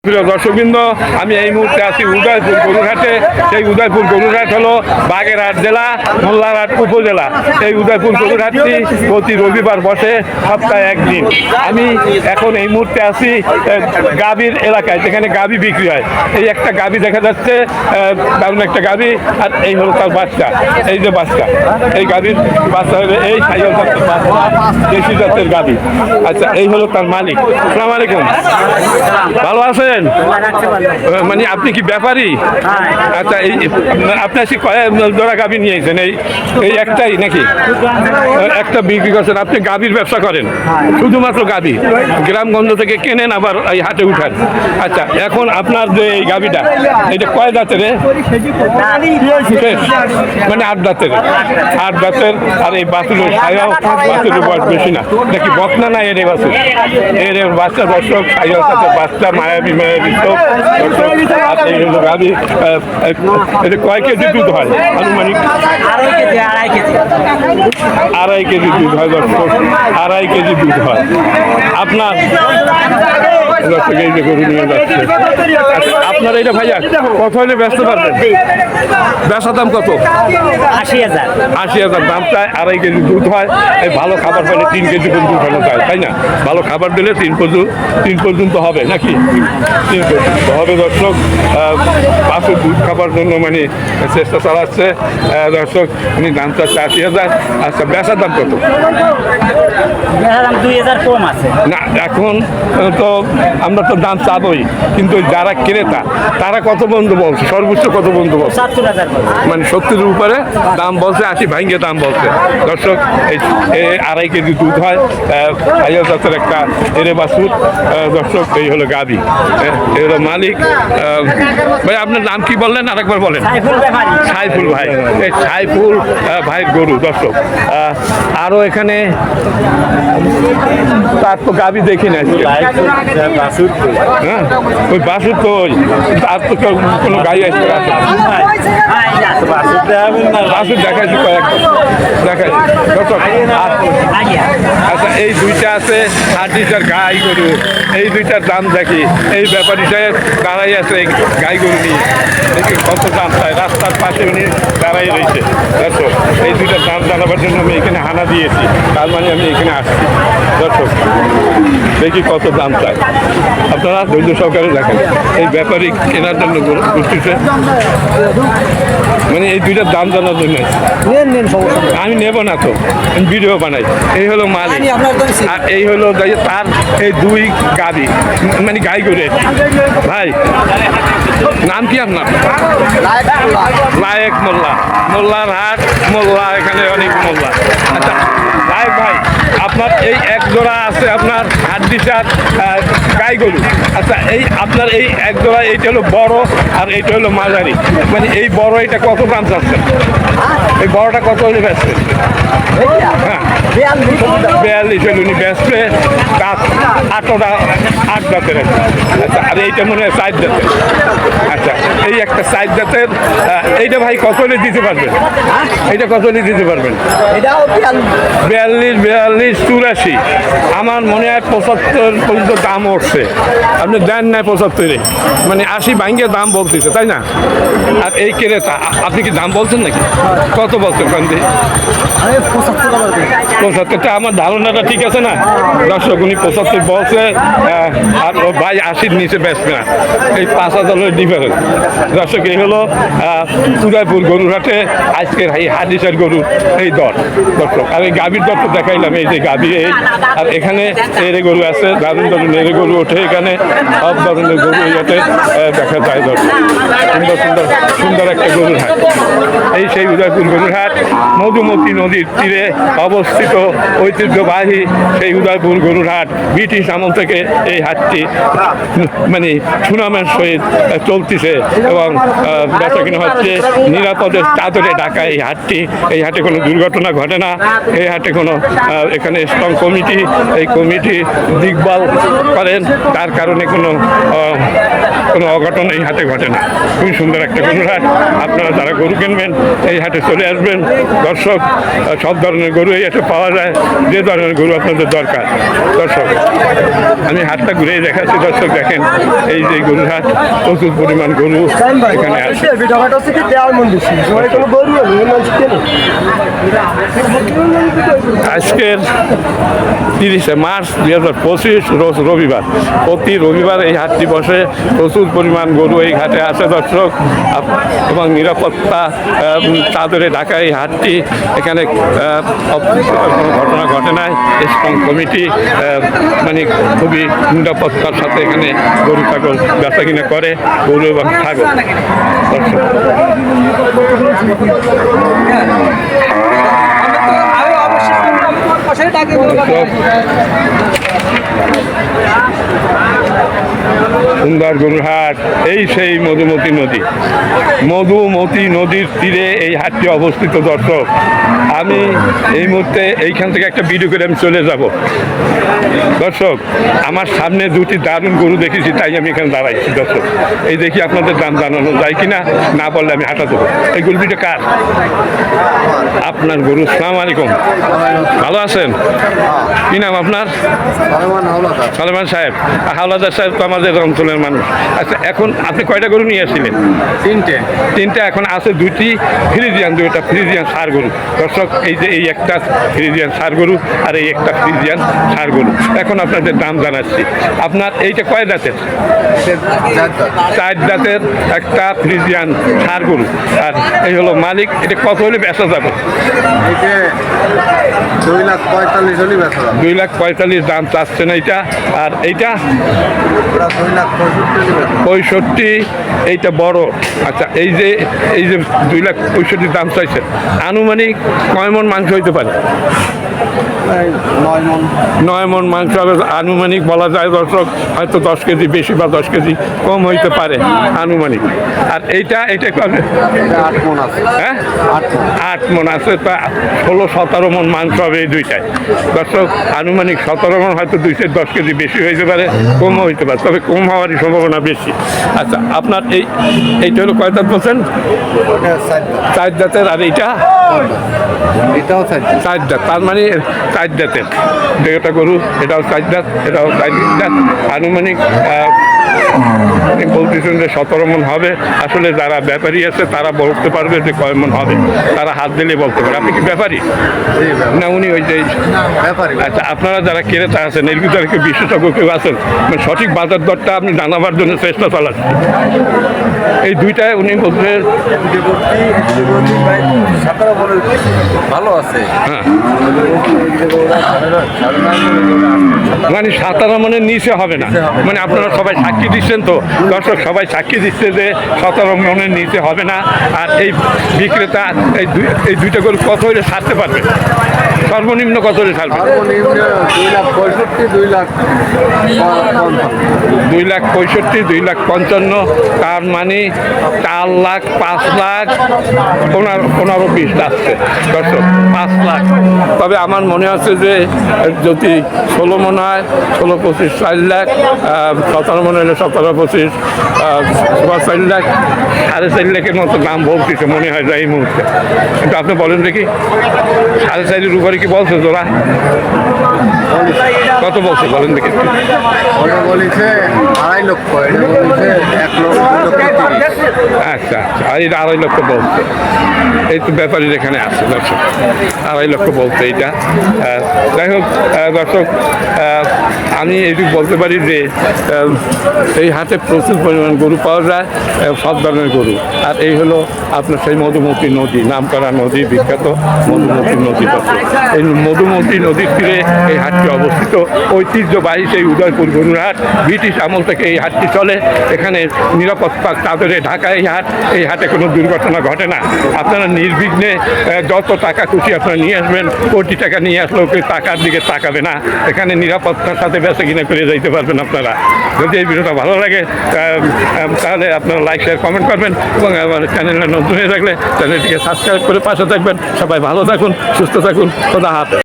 প্রিয় দর্শকবৃন্দ, আমি এই মুহূর্তে আছি উদয়পুর গরুরহাটে। সেই উদয়পুর গরুরহাট হলো বাগেরহাট জেলা, মোল্লারহাট উপজেলা। এই উদয়পুর গরুরহাটটি প্রতি রবিবার বসে, সপ্তাহে একদিন। আমি এখন এই মুহূর্তে আছি গাভীর এলাকায়, যেখানে গাভী বিক্রি হয়। এই একটা গাভী দেখা যাচ্ছে, দারুণ একটা গাভী, আর এই হলো তার বাচ্চা। এই যে বাচ্চা, এই গাভীর বাচ্চা হলো এই সাইকেল জাতের বাচ্চা, দেশি জাতের গাভী। আচ্ছা, এই হলো তার মালিক। আসসালামু আলাইকুম, ভালো আছেন? মানে আপনি কি ব্যাপারী? আচ্ছা, এই আপনার সে কয় জোড়া গাভী নিয়েছেন? এই একটাই নাকি একটা বিক্রি করছেন? আপনি গাভীর ব্যবসা করেন? শুধুমাত্র গাভী গ্রামগঞ্জ থেকে কেনেন, আবার এই হাটে উঠান? আচ্ছা, এখন আপনার যে এই গাভীটা, এটা কয় দাঁতের? মানে 8 দাঁতের। 8 দাঁতের। আর এই বাছুরের ছায়াও, বাছুরের বয়স বেশি না নাকি? বকনা না এর বাছুর? এর বাচ্চা দর্শক, ছায়ার সাথে বাচ্চা, মায়াবী মায়াবী সব দর্শক। আর এই হলো গাভী। এটা কয় কেজি দুধ হয় আনুমানিক? 2.5 কেজি দুধ হয় দর্শক, 2.5 কেজি দুধ হয়। আপনার দর্শক এই যে গরু নিয়ে যাচ্ছে। আচ্ছা, আপনার এইটা ভাইয়া কত হলে ব্যস্ত পারবেন? বেচা দাম কত? 80,000। 80,000 দাম চায়। 2.5 কেজি দুধ হয়। এই ভালো খাবার পেলে 3 কেজি পর্যন্ত উঠানো যায়, তাই না? ভালো খাবার দিলে 3 পর্যন্ত হবে নাকি? 3 পর্যন্ত হবে দর্শক। বাছুর দুধ খাবার জন্য মানে চেষ্টা চালাচ্ছে দর্শক। উনি দাম চাচ্ছে 80,000। আচ্ছা, বেচার দাম কত? 2,000 কম আছে না, এখন তো আমরা তো দাম চাবই, কিন্তু যারা ক্রেতা তারা কত বন্ধু বলছে? সর্বোচ্চ কত বন্ধু বলছে? 70,000। মানে 70-এর উপরে দাম বলছে, 80 ভাঙ্গে দাম বলছে দর্শক। এই 2.5 কেজি দুধ হয়, সাইকেল জাতের একটা এরে বাছুর দর্শক। এই হলো গাভী, এই হলো মালিক। ভাই, আপনার নাম কি বললেন? আরেকবার বলেন। সাইফুল ভাই। এই সাইফুল ভাইয়ের গরু দর্শক। আরও এখানে তার তো গাভী দেখি না। হ্যাঁ, ওই বাছুর তো আর তো কোনো গাই আসছে? বাছুর দেখাইছি, কয়েকটা দেখাইছি দর্শক। আচ্ছা, এই দুইটা আছে 8 লিটার গাই গরু। এই দুইটার দাম দেখি। এই ব্যাপারী সাহেব দাঁড়াই আছে গাই গরু নিয়ে, দেখি কত দাম চায়। রাস্তার পাশে উনি দাঁড়াই রয়েছে দর্শক। এই দুইটার দাম জানাবার জন্য আমি এখানে হানা দিয়েছি, তার মানে আমি এখানে আসছি দর্শক। দেখি কত দাম চায়, আপনারা ধৈর্য সহকারে দেখেন। এই ব্যাপারী কেনার জন্য ঘুরতেছে, মানে এই দুইটার দাম জানার জন্য। আমি নেব না তো, আমি ভিডিও বানাই। এই হলো মালিক, আর এই হলো তার এই 2 গাভী, মানে গাই গরু। ভাই, নাম কি আপনার? লায়েক মোল্লা। মোল্লার হাট, মোল্লা, এখানে অনেক মোল্লা। আচ্ছা লায়েক ভাই, আপনার এই এক জোড়া আছে আপনার 8 লিটার গাই গরু। আচ্ছা, এই আপনার এই এক জোড়া, এইটা হলো বড় আর এইটা হলো মাঝারি। মানে এই বড়, এটা কত দাম চাচ্ছেন? এই বড়টা কত হলে বেচবে? হ্যাঁ, 42 হলে উনি বেচবে। দাঁত 8 দাঁতের। আচ্ছা, আর এইটা মনে হয় 4 দাঁতের। আচ্ছা, এই একটা 4 দাঁতের। এইটা ভাই কত হলে দিতে পারবেন? এইটা কত হলে দিতে পারবেন? 42, 84। আমার মনে হয় 75 পর্যন্ত দাম উঠছে। আপনি দেন না 75-এ, মানে 80 ভাঙ্গে দাম বলতেছে, তাই না? আর এই ক্রেতা, আপনি কি দাম বলছেন নাকি? কত বলছেন? 75টা। আমার ধারণাটা ঠিক আছে না দর্শক? উনি 75 বলছে, আর ও ভাই 80-র নিচে বেচবে না। এই 5,000 ডিফারেন্স দর্শক। এই হলো উদয়পুর গরুরহাটে আজকের এই হাদিসের গরুর এই দর দর্শক। আর এই গাভীর দর তো দেখাইলাম, এই যে গাভী। এই আর এখানে এরে গরু আছে, দারুণ দারুণ এরে গরু ওঠে এখানে। সব ধরনের গরু ইয়াতে দেখা যায় দর্শক। সুন্দর সুন্দর সুন্দর একটা গরুর হাট। এই সেই উদয়পুর গরুর হাট, মধুমতি নদীর তীরে অবস্থিত ঐতিহ্যবাহী সেই উদয়পুর গরুর হাট। ব্রিটিশ আমল থেকে এই হাটটি মানে সুনামের সহিত চলতেছে, এবং বেচা কিনা হচ্ছে নিরাপদের চাদরে ঢাকা এই হাটটি। এই হাটে কোনো দুর্ঘটনা ঘটে না। এই হাটে কোনো এখানে স্ট্রং কমিটি, এই কমিটি দেখভাল করেন, তার কারণে কোনো কোনো অঘটন এই হাটে ঘটে না। খুবই সুন্দর একটা গরুর হাট। আপনারা যারা গরু কিনবেন এই হাটে চলে আসবেন। দর্শক, সব ধরনের গরু এই হাটে পাওয়া যায়, যে ধরনের গরু আপনাদের দরকার। দর্শক, আমি হাটটা ঘুরে দেখাচ্ছি। দর্শক দেখেন, এই যে গরুর হাট, প্রচুর পরিমাণ গরু এখানে আছে। আজকের 30শে মার্চ 2025 রোজ রবিবার। প্রতি রবিবার এই হাটটি বসে। প্রচুর পরিমাণ গরু এই ঘাটে আছে দর্শক, এবং নিরাপত্তা চাদরে ঢাকা এই হাটটি। এখানে কোনো ঘটনা ঘটে নাই। স্ট্রং কমিটি মানে খুবই নিরাপত্তার সাথে এখানে গরু ছাগল বেচা কিনা করে, গরু এবং ছাগল। দর্শক, সুন্দর গরুর হাট। এই সেই মধুমতি নদী, মধুমতি নদীর তীরে এই হাটটি অবস্থিত। দর্শক, আমি এই মুহূর্তে এইখান থেকে একটা ভিডিও করে আমি চলে যাব। দর্শক, আমার সামনে দুটি দারুণ গরু দেখেছি, তাই আমি এখানে দাঁড়াইছি। দর্শক, এই দেখি আপনাদের দাম জানানো যায় কিনা, না বললে আমি হাঁটা দেবো। এই গরু দুটো কার? আপনার গরু। আসসালামু আলাইকুম, ভালো আছেন? কি নাম আপনার? সালেমান সাহেব। হাওলাদার সাহেব তো আমাদের অঞ্চলের মানুষ। আচ্ছা, এখন আপনি কয়টা গরু নিয়ে আসছিলেন? তিনটে। এখন আছে দুইটা ফ্রিজিয়ান ষাঁড় গরু। দর্শক, এই যে এই একটা ফ্রিজিয়ান ষাঁড় গরু আর এই একটা ফ্রিজিয়ান ষাঁড় গরু। এখন আপনাদের দাম জানাচ্ছি। আপনার এইটা কয় দাঁতের? 4 দাঁতের একটা ফ্রিজিয়ান ষাঁড় গরু। আর এই হলো মালিক। এটা কত হলে বেচা যাবে? 2,45,000 দাম চাচ্ছেন এইটা। আর এইটা 65। এইটা বড়। আচ্ছা, এই যে 2,65,000 দাম চাইছেন, আনুমানিক কয় মন মাংস হইতে পারে? 9 মন মাংস হবে আনুমানিক বলা যায়। দর্শক, হয়তো 10 কেজি বেশি বা 10 কেজি কম হইতে পারে আনুমানিক। আর এইটা 8 মন আছে। হ্যাঁ, 8 মন আছে। তা 16-17 মন মাংস হবে এই দুইটায়। দর্শক, আনুমানিক 17 মন, হয়তো 2-10 কেজি বেশি হইতে পারে, কমও হইতে পারে, তবে কম হওয়ারই সম্ভাবনা বেশি। আচ্ছা, আপনার এইটা হলো কয় দাঁত বলছেন? 4 দাঁতের। আর এইটা 4 দাঁত। তার মানে 4 দাঁতের যেটা গরু, এটাও 4 দাঁত, এটাও 4 দাঁত। আনুমানিক বলতেছেন যে 17 মন হবে। আসলে যারা ব্যাপারী আছে তারা বলতে পারবে যে কয় মন হবে, তারা হাত দিলে বলতে পারে। আপনি কি ব্যাপারী না উনি ওই যে ব্যাপারী? আচ্ছা, আপনারা যারা ক্রেতা আছেন, এর ভিতরে কেউ বিশেষজ্ঞ কেউ আছেন, মানে সঠিক বাজার দরটা আপনি জানাবার জন্য চেষ্টা চালাচ্ছেন। এই দুইটায় উনি বলতে ভালো আছে। হ্যাঁ, মানে 17 মনের নিচে হবে না। মানে আপনারা সবাই সাক্ষী দিচ্ছেন তো, দর্শক সবাই সাক্ষী দিচ্ছে যে 17 মনের নিচে হবে না। আর এই বিক্রেতা এই দুইটা গরু কত হলে ছাড়তে পারবে? সর্বনিম্ন কত হলে ছাড়বে? 2,65,000, 2,55,000। তার মানে 4 লাখ, 5 লাখ, 15-20 আসছে। দর্শক, 5 লাখ। তবে আমার মনে হচ্ছে যে যদি 16 মন হয়, 16-25, 4 লাখ। 17 মনে হলে 17-25, 4 লাখ, 4.5 লাখের মতো দাম বলতেছে মনে হয় যায় এই মুহূর্তে। কিন্তু আপনি বলেন দেখি, 4.5-এর উপরে কি বলছে তোরা? কত বলছে বলেন দেখি? বলেছে 2.5 লক্ষ, 1 লক্ষ। আচ্ছা, আর এটা 2.5 লক্ষ বলছে। এই তো ব্যাপারীর এখানে আছে। দর্শক, 2.5 লক্ষ বলছে এইটা। যাই হোক দর্শক, আমি এইটুকু বলতে পারি যে এই হাটে প্রচুর পরিমাণ গরু পাওয়া যায়, সব ধরনের গরু। আর এই হলো আপনার সেই মধুমতি নদী, নামকরা নদী, বিখ্যাত মধুমতি নদী। এই মধুমতি নদীর তীরে এই হাটটি অবস্থিত। ঐতিহ্যবাহী সেই উদয়পুর গরুর হাট। ব্রিটিশ আমল থেকে এই হাটটি চলে। এখানে নিরাপত্তার চাদরে ঢাকা এই হাট। এই হাটে কোনো দুর্ঘটনা ঘটে না। আপনারা নির্বিঘ্নে যত টাকা খুশি আপনারা নিয়ে আসবেন। কোটি টাকা নিয়ে আসলেও কেউ টাকার দিকে তাকাবে না। এখানে নিরাপত্তার সাথে বেচা কিনা করে যাইতে পারবেন আপনারা। যদি এই ভিডিওটা ভালো লাগে তাহলে আপনারা লাইক, শেয়ার, কমেন্ট করবেন, এবং আমার চ্যানেলে নতুন হয়ে থাকলে চ্যানেলটিকে সাবস্ক্রাইব করে পাশে থাকবেন। সবাই ভালো থাকুন, সুস্থ থাকুন। খোদা হাফেজ।